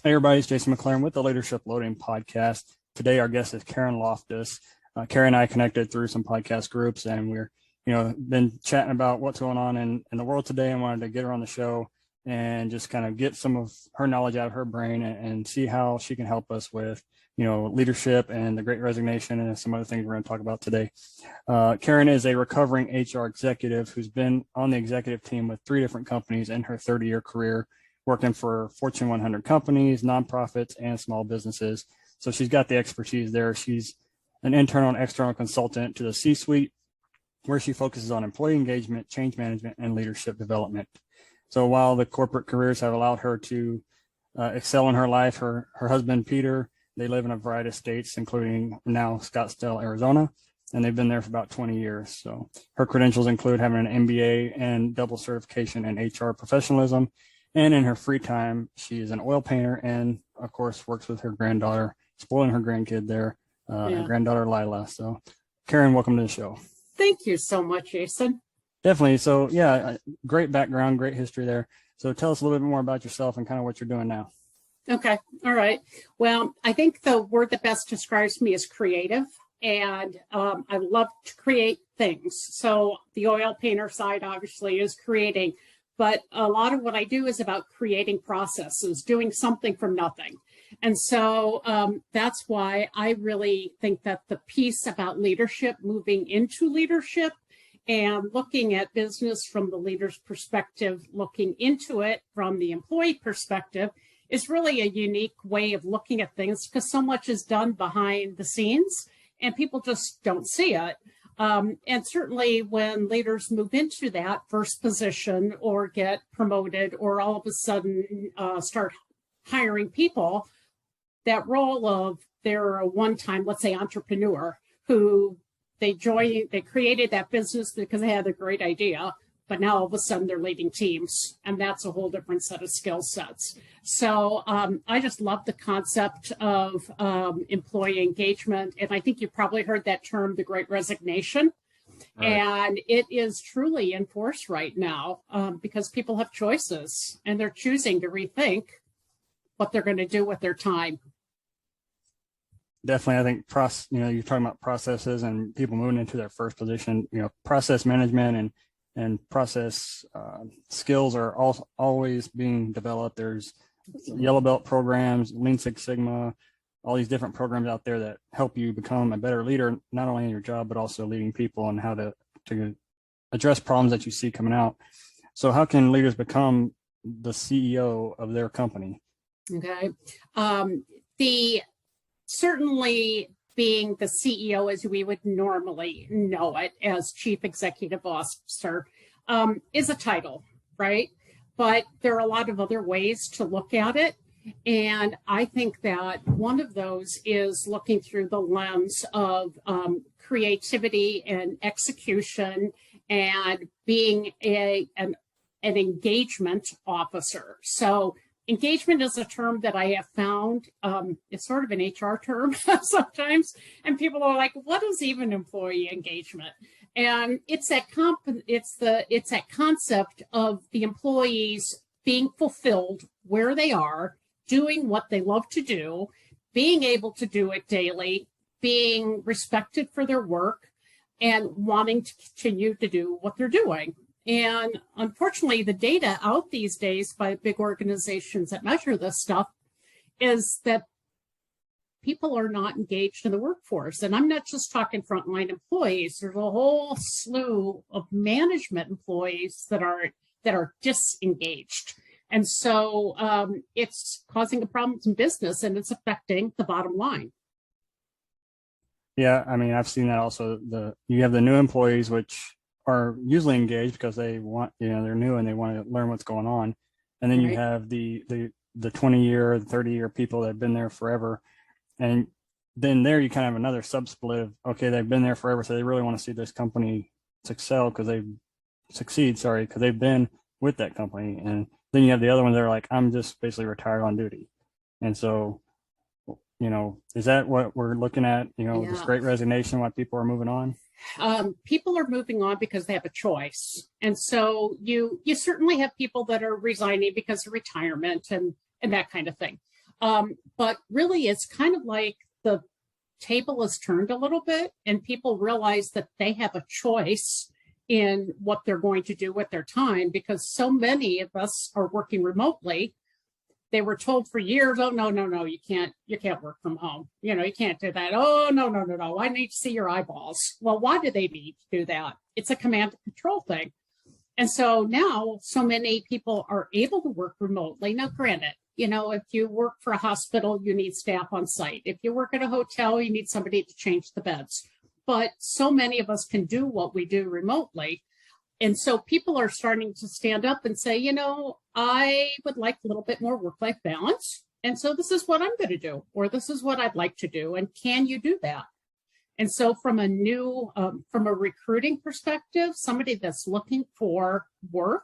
Hey everybody, it's Jason McLaren with the Leadership Loading Podcast. Today our guest is Karen Loftus. Karen and I connected through some podcast groups, and we're been chatting about what's going on in the world today, and wanted to get her on the show and just kind of get some of her knowledge out of her brain and see how she can help us with leadership and the Great Resignation and some other things we're going to talk about today. Karen is a recovering HR executive who's been on the executive team with 3 different companies in her 30-year career, working for Fortune 100 companies, nonprofits, and small businesses. So she's got the expertise there. She's an internal and external consultant to the C-suite, where she focuses on employee engagement, change management, and leadership development. So while the corporate careers have allowed her to excel in her life, her husband, Peter, they live in a variety of states, including now Scottsdale, Arizona, and they've been there for about 20 years. So her credentials include having an MBA and double certification in HR professionalism. And in her free time, she is an oil painter and, of course, works with her granddaughter, spoiling her grandkid there, her granddaughter, Lilah. So, Karen, welcome to the show. Thank you so much, Jason. Definitely. So, yeah, great background, great history there. So tell us a little bit more about yourself and kind of what you're doing now. Okay. All right. Well, I think the word that best describes me is creative. And I love to create things. So the oil painter side, obviously, is creating. But a lot of what I do is about creating processes, doing something from nothing. And so that's why I really think that the piece about leadership, moving into leadership and looking at business from the leader's perspective, looking into it from the employee perspective, is really a unique way of looking at things, because so much is done behind the scenes and people just don't see it. And certainly when leaders move into that first position or get promoted or all of a sudden start hiring people, that role of they're a one-time, let's say, entrepreneur who they created that business because they had a great idea, but now all of a sudden they're leading teams, and that's a whole different set of skill sets. So I just love the concept of employee engagement, and I think you probably heard that term, the Great Resignation. Right. And it is truly in force right now because people have choices, and they're choosing to rethink what they're going to do with their time. Definitely, I think you're talking about processes and people moving into their first position. Process management and process skills are always being developed. There's yellow belt programs, Lean Six Sigma, all these different programs out there that help you become a better leader, not only in your job, but also leading people and how to address problems that you see coming out. So how can leaders become the CEO of their company? Okay. Certainly being the CEO as we would normally know it as Chief Executive Officer is a title, right? But there are a lot of other ways to look at it. And I think that one of those is looking through the lens of creativity and execution and being an engagement officer. So engagement is a term that I have found, it's sort of an HR term sometimes, and people are like, what is even employee engagement? And it's that concept of the employees being fulfilled where they are, doing what they love to do, being able to do it daily, being respected for their work, and wanting to continue to do what they're doing. And unfortunately, the data out these days by big organizations that measure this stuff is that people are not engaged in the workforce. And I'm not just talking frontline employees. There's a whole slew of management employees that are disengaged. And so it's causing a problem in business, and it's affecting the bottom line. Yeah, I mean, I've seen that also. You have the new employees, which are usually engaged because they want, they're new and they want to learn what's going on. And then you have the 20-year, 30-year people that have been there forever. And then there you kind of have another sub-split of, okay, they've been there forever, so they really want to see this company succeed because they've been with that company. And then you have the other ones that are like, I'm just basically retired on duty. And so, is that what we're looking at, this Great Resignation, why people are moving on? People are moving on because they have a choice. And so you certainly have people that are resigning because of retirement and that kind of thing. But really, it's kind of like the table is turned a little bit and people realize that they have a choice in what they're going to do with their time, because so many of us are working remotely. They were told for years, oh, no, you can't work from home. You can't do that. Oh, no. I need to see your eyeballs. Well, why do they need to do that? It's a command and control thing. And so now so many people are able to work remotely. Now, granted, if you work for a hospital, you need staff on site. If you work at a hotel, you need somebody to change the beds. But so many of us can do what we do remotely. And so people are starting to stand up and say, I would like a little bit more work-life balance. And so this is what I'm going to do, or this is what I'd like to do. And can you do that? And so from a recruiting perspective, somebody that's looking for work,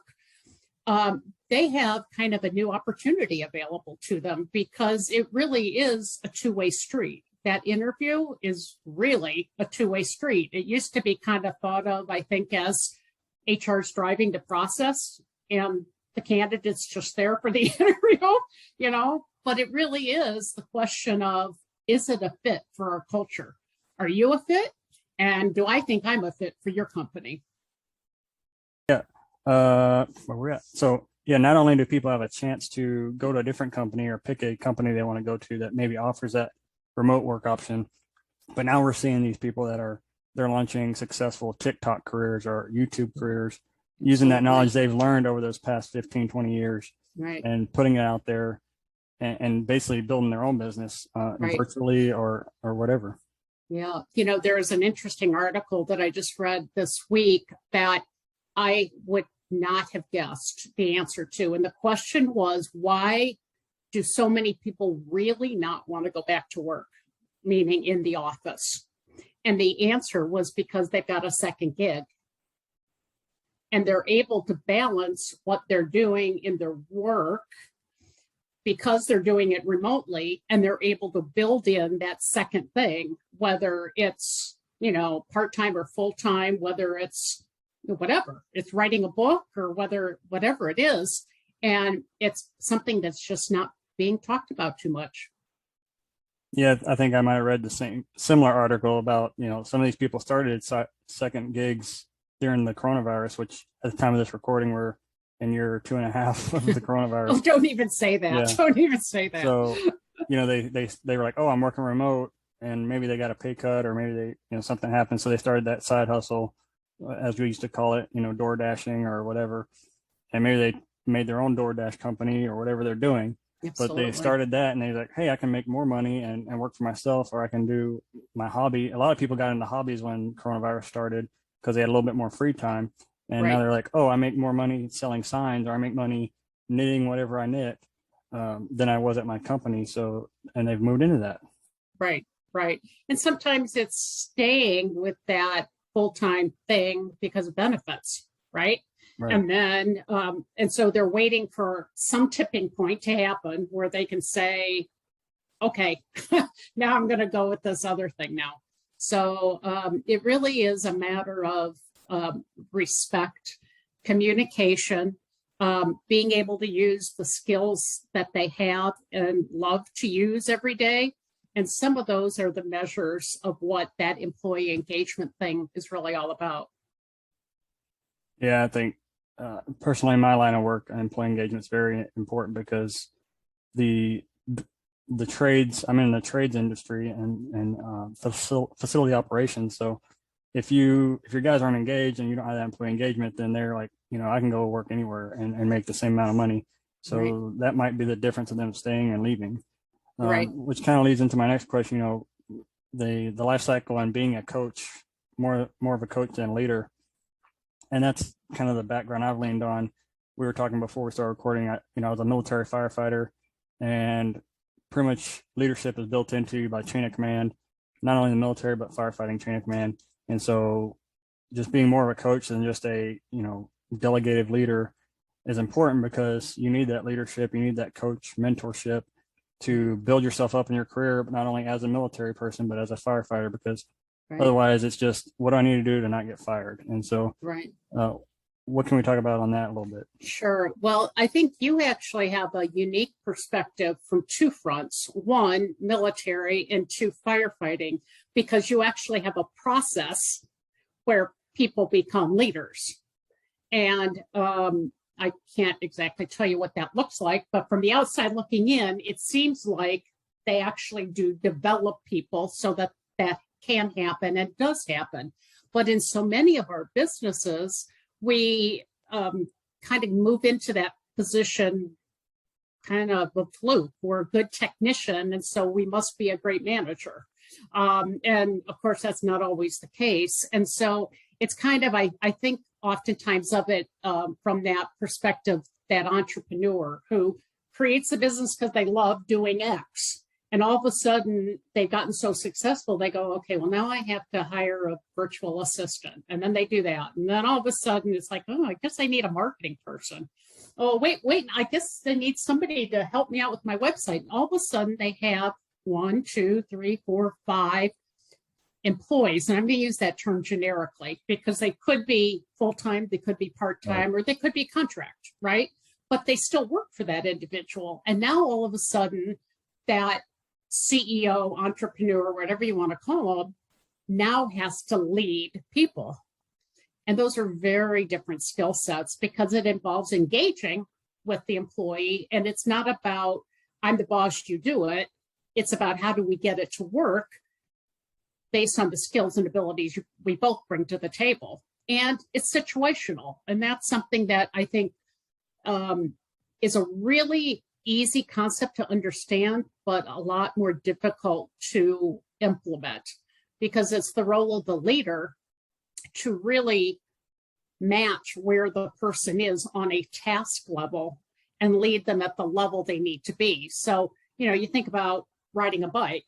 they have kind of a new opportunity available to them, because it really is a two-way street. That interview is really a two-way street. It used to be kind of thought of, I think, as HR's driving the process and the candidate's just there for the interview, but it really is the question of, is it a fit for our culture? Are you a fit? And do I think I'm a fit for your company? Yeah. Where we're at. So yeah, not only do people have a chance to go to a different company or pick a company they want to go to that maybe offers that remote work option, but now we're seeing these people that they're launching successful TikTok careers or YouTube careers using that knowledge they've learned over those past 15, 20 years, right, and putting it out there and basically building their own business right, virtually or whatever. Yeah. There's an interesting article that I just read this week that I would not have guessed the answer to. And the question was, why do so many people really not want to go back to work, meaning in the office? And the answer was because they've got a second gig. And they're able to balance what they're doing in their work because they're doing it remotely, and they're able to build in that second thing, whether it's, part-time or full-time, whether it's whatever, it's writing a book or whatever it is. And it's something that's just not being talked about too much. Yeah, I think I might have read the similar article about, some of these people started second gigs during the coronavirus, which at the time of this recording, we're in year 2.5 of the coronavirus. Oh, don't even say that. Yeah. Don't even say that. So, they were like, oh, I'm working remote, and maybe they got a pay cut, or maybe they, something happened. So they started that side hustle, as we used to call it, door dashing or whatever. And maybe they made their own DoorDash company or whatever they're doing. Absolutely. But they started that, and they're like, hey, I can make more money and work for myself, or I can do my hobby. A lot of people got into hobbies when coronavirus started because they had a little bit more free time. And now they're like, oh, I make more money selling signs, or I make money knitting whatever I knit than I was at my company. So, and they've moved into that. Right. And sometimes it's staying with that full-time thing because of benefits, right? And then, and so they're waiting for some tipping point to happen where they can say, okay, now I'm going to go with this other thing now. So it really is a matter of respect, communication, being able to use the skills that they have and love to use every day. And some of those are the measures of what that employee engagement thing is really all about. Yeah, I think personally, in my line of work, employee engagement is very important because the trades, I'm in the trades industry and facility operations. So if your guys aren't engaged and you don't have that employee engagement, then they're like, I can go work anywhere and make the same amount of money. So that might be the difference of them staying and leaving. Which kind of leads into my next question, the life cycle and being a coach, more of a coach than a leader. And that's kind of the background I've leaned on. We were talking before we started recording, I was a military firefighter, and pretty much leadership is built into you by chain of command, not only the military, but firefighting chain of command. And so just being more of a coach than just a, delegative leader is important, because you need that leadership, you need that coach mentorship to build yourself up in your career, but not only as a military person, but as a firefighter, because otherwise it's just, what do I need to do to not get fired? And so what can we talk about on that a little bit? Sure. Well, I think you actually have a unique perspective from two fronts. One, military, and two, firefighting, because you actually have a process where people become leaders. And I can't exactly tell you what that looks like, but from the outside looking in, it seems like they actually do develop people so that that can happen and does happen. But in so many of our businesses, we kind of move into that position kind of a fluke. We're a good technician, and so we must be a great manager. And of course, that's not always the case. And so it's kind of, I think oftentimes of it from that perspective, that entrepreneur who creates a business because they love doing X. And all of a sudden, they've gotten so successful, they go, okay, well, now I have to hire a virtual assistant. And then they do that. And then all of a sudden, it's like, oh, I guess I need a marketing person. Oh, wait, I guess they need somebody to help me out with my website. And all of a sudden, they have 1, 2, 3, 4, 5 employees. And I'm going to use that term generically because they could be full-time, they could be part-time, or they could be contract, right? But they still work for that individual. And now all of a sudden, that CEO, entrepreneur, whatever you want to call them, now has to lead people. And those are very different skill sets because it involves engaging with the employee. And it's not about, I'm the boss, you do it. It's about how do we get it to work based on the skills and abilities we both bring to the table. And it's situational. And that's something that I think is a really easy concept to understand, but a lot more difficult to implement because it's the role of the leader to really match where the person is on a task level and lead them at the level they need to be. So, you think about riding a bike.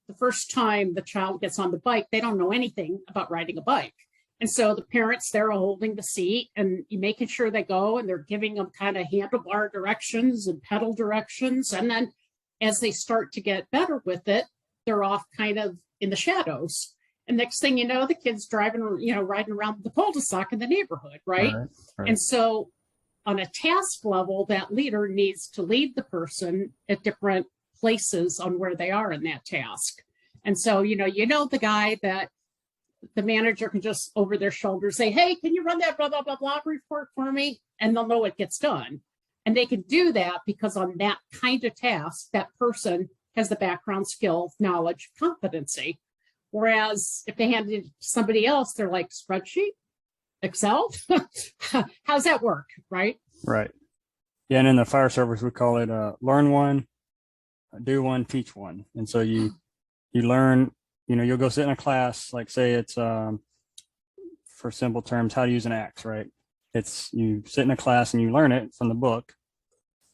The first time the child gets on the bike, they don't know anything about riding a bike. And so the parents, they're holding the seat and making sure they go, and they're giving them kind of handlebar directions and pedal directions. And then as they start to get better with it, they're off kind of in the shadows. And next thing you know, the kid's driving, riding around the cul-de-sac in the neighborhood, right? Right. And so on a task level, that leader needs to lead the person at different places on where they are in that task. And so, the guy that the manager can just over their shoulder say, hey, can you run that blah, blah, blah, blah report for me? And they'll know it gets done. And they can do that because on that kind of task, that person has the background, skill, knowledge, competency. Whereas if they hand it to somebody else, they're like, spreadsheet, Excel, how's that work, right? Right. Yeah, and in the fire service, we call it learn one, do one, teach one. And so you learn, you'll go sit in a class, like say it's, for simple terms, how to use an axe, right? It's you sit in a class and you learn it from the book.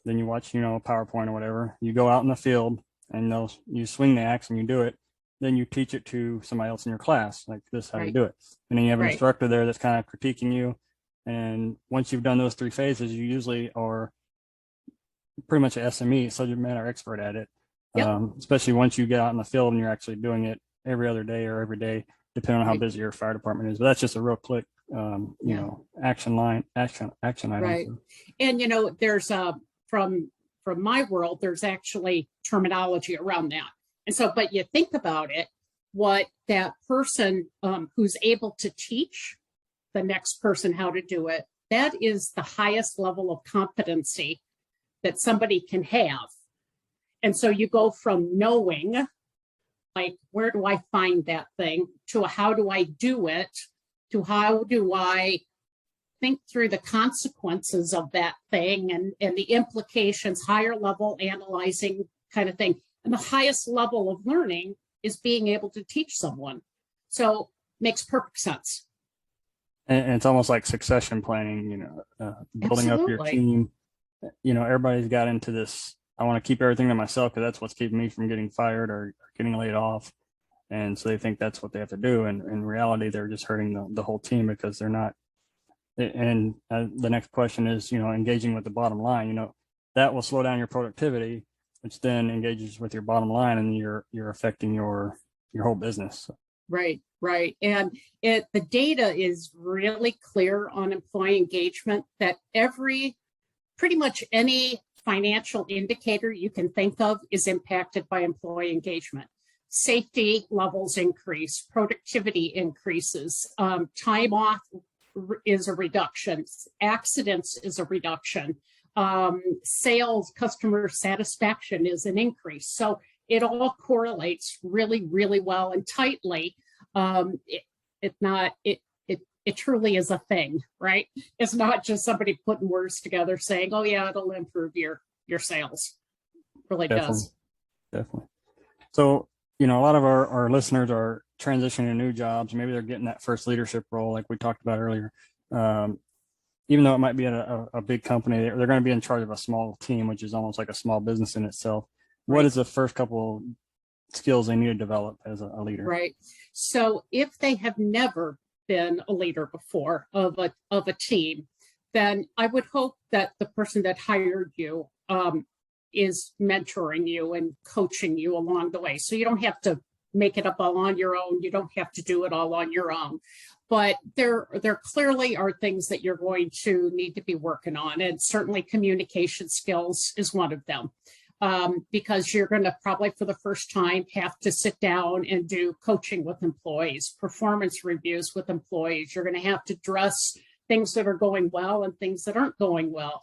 Then you watch, a PowerPoint or whatever. You go out in the field and you swing the axe and you do it. Then you teach it to somebody else in your class, like this is how you do it. And then you have an instructor there that's kind of critiquing you. And once you've done those 3 phases, you usually are pretty much an SME, subject matter expert at it. Yep. Especially once you get out in the field and you're actually doing it every other day or every day, depending on how busy your fire department is. But that's just a real quick, action item. Right. And, there's from my world, there's actually terminology around that. And so, but you think about it, what that person who's able to teach the next person how to do it, that is the highest level of competency that somebody can have. And so you go from knowing, like, where do I find that thing, to how do I do it, to how do I think through the consequences of that thing and the implications, higher level analyzing kind of thing. And the highest level of learning is being able to teach someone. So makes perfect sense. And it's almost like succession planning, building up your team. Everybody's got into this, I want to keep everything to myself because that's what's keeping me from getting fired or getting laid off. And so they think that's what they have to do. And in reality, they're just hurting the whole team because they're not. And the next question is, engaging with the bottom line, that will slow down your productivity, which then engages with your bottom line, and you're affecting your whole business. Right, right. And the data is really clear on employee engagement that pretty much any financial indicator you can think of is impacted by employee engagement. Safety levels increase, productivity increases, time off is a reduction, accidents is a reduction, sales, customer satisfaction is an increase. So it all correlates really, really well and tightly. It truly is a thing, right? It's not just somebody putting words together saying, "Oh yeah, it'll improve your sales." It really does. Definitely. So, a lot of our listeners are transitioning to new jobs. Maybe they're getting that first leadership role, like we talked about earlier. Even though it might be at a big company, they're going to be in charge of a small team, which is almost like a small business in itself. What Right. is the first couple skills they need to develop as a leader? Right. So if they have never been a leader before of a team, then I would hope that the person that hired you is mentoring you and coaching you along the way. So you don't have to make it up all on your own. You don't have to do it all on your own. But there clearly are things that you're going to need to be working on. And certainly communication skills is one of them. Because you're going to probably for the first time have to sit down and do coaching with employees, performance reviews with employees. You're going to have to address things that are going well and things that aren't going well.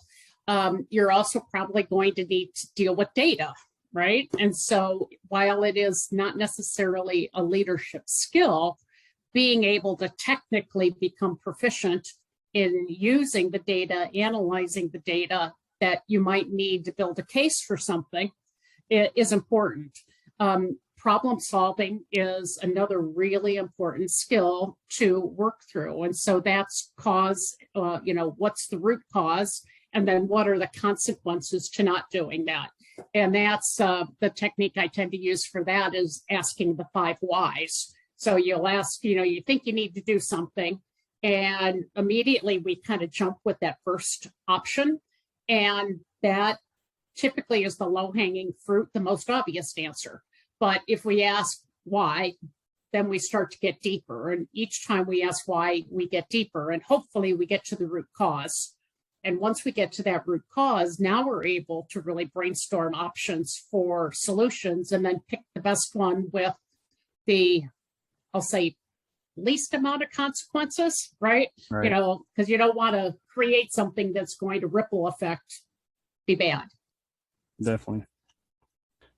You're also probably going to need to deal with data, right? And so while it is not necessarily a leadership skill, being able to technically become proficient in using the data, analyzing the data that you might need to build a case for something is important. Problem solving is another really important skill to work through. And so that's cause, what's the root cause? And then what are the consequences to not doing that? And that's the technique I tend to use for that is asking the 5 whys. So you'll ask, you think you need to do something, and immediately we kind of jump with that first option. And that typically is the low-hanging fruit, the most obvious answer. But if we ask why, then we start to get deeper. And each time we ask why, we get deeper. And hopefully we get to the root cause. And once we get to that root cause, now we're able to really brainstorm options for solutions and then pick the best one with the, I'll say, least amount of consequences, right? Because you don't want to create something that's going to ripple effect be bad. Definitely.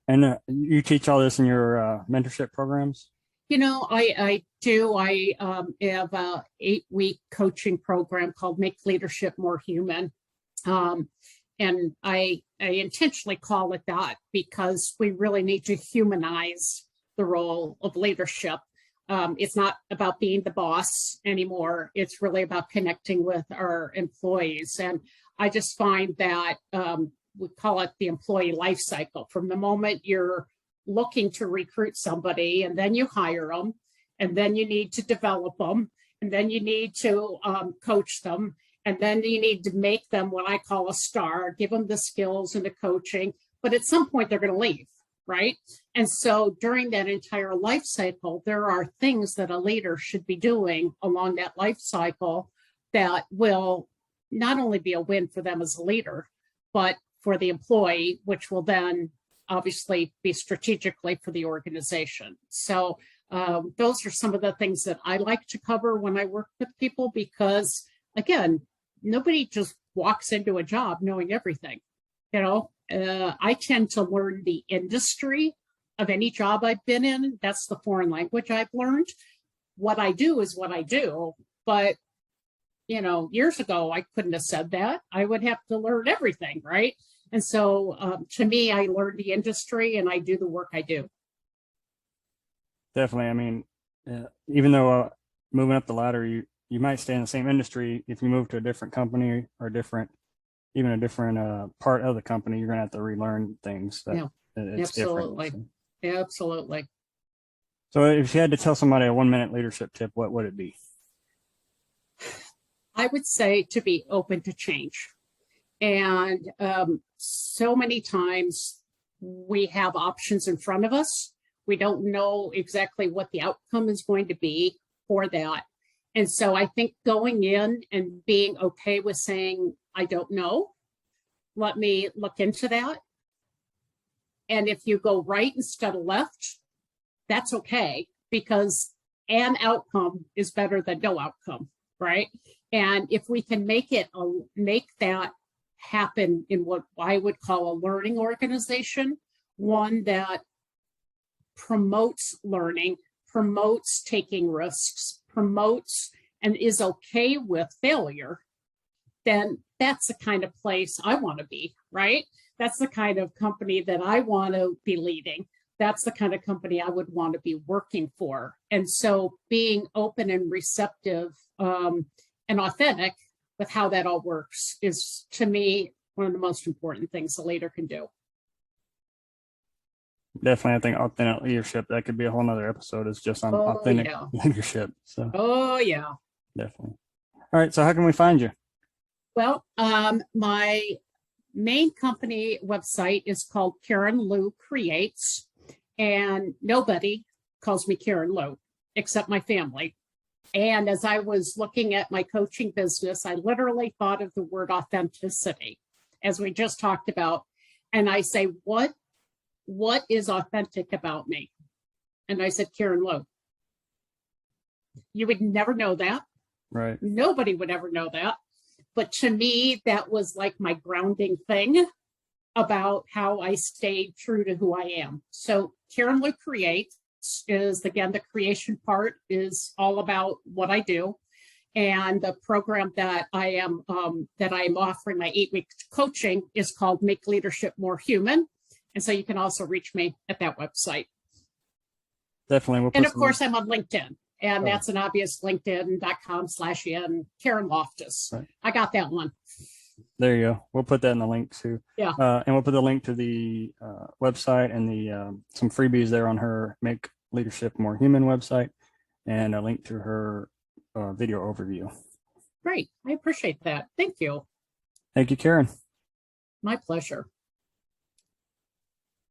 And you teach all this in your mentorship programs? I do. I have a 8-week coaching program called Make Leadership More Human. And I intentionally call it that because we really need to humanize the role of leadership. It's not about being the boss anymore. It's really about connecting with our employees. And I just find that we call it the employee life cycle. From the moment you're looking to recruit somebody, and then you hire them, and then you need to develop them, and then you need to coach them, and then you need to make them what I call a star, give them the skills and the coaching. But at some point, they're going to leave. Right. And so during that entire life cycle, there are things that a leader should be doing along that life cycle that will not only be a win for them as a leader, but for the employee, which will then obviously be strategically for the organization. So those are some of the things that I like to cover when I work with people, because, again, nobody just walks into a job knowing everything. I tend to learn the industry of any job I've been in. That's the foreign language I've learned. What I do is what I do. But, years ago, I couldn't have said that. I would have to learn everything, right? And so to me, I learned the industry and I do the work I do. Definitely. I mean, even though moving up the ladder, you might stay in the same industry. If you move to a different company or a different part of the company, you're going to have to relearn things. It's absolutely. Different. Absolutely. So if you had to tell somebody a 1-minute leadership tip, what would it be? I would say to be open to change. And so many times we have options in front of us. We don't know exactly what the outcome is going to be for that. And so I think going in and being okay with saying, I don't know, let me look into that. And if you go right instead of left, that's okay, because an outcome is better than no outcome, right? And if we can make that happen in what I would call a learning organization, one that promotes learning, promotes taking risks, promotes and is okay with failure, then that's the kind of place I want to be, right? That's the kind of company that I want to be leading. That's the kind of company I would want to be working for. And so being open and receptive and authentic with how that all works is, to me, one of the most important things a leader can do. Definitely, I think authentic leadership, that could be a whole nother episode, is just on authentic leadership. So definitely. All right, so how can we find you? Well, my main company website is called Karen Lou Creates, and nobody calls me Karen Lou except my family. And as I was looking at my coaching business, I literally thought of the word authenticity, as we just talked about. And I say, what is authentic about me? And I said, Karen Lou. You would never know that. Right. Nobody would ever know that. But to me, that was like my grounding thing about how I stayed true to who I am. So Karen Lou Creates is, again, the creation part is all about what I do. And the program that I am offering, my 8-week coaching, is called Make Leadership More Human. And so you can also reach me at that website. Definitely. And of course, I'm on LinkedIn. And that's an obvious linkedin.com/in Karen Loftus. Right. I got that one. There you go. We'll put that in the link too. Yeah. And we'll put the link to the website and the some freebies there on her Make Leadership More Human website, and a link to her video overview. Great. I appreciate that. Thank you. Thank you, Karen. My pleasure.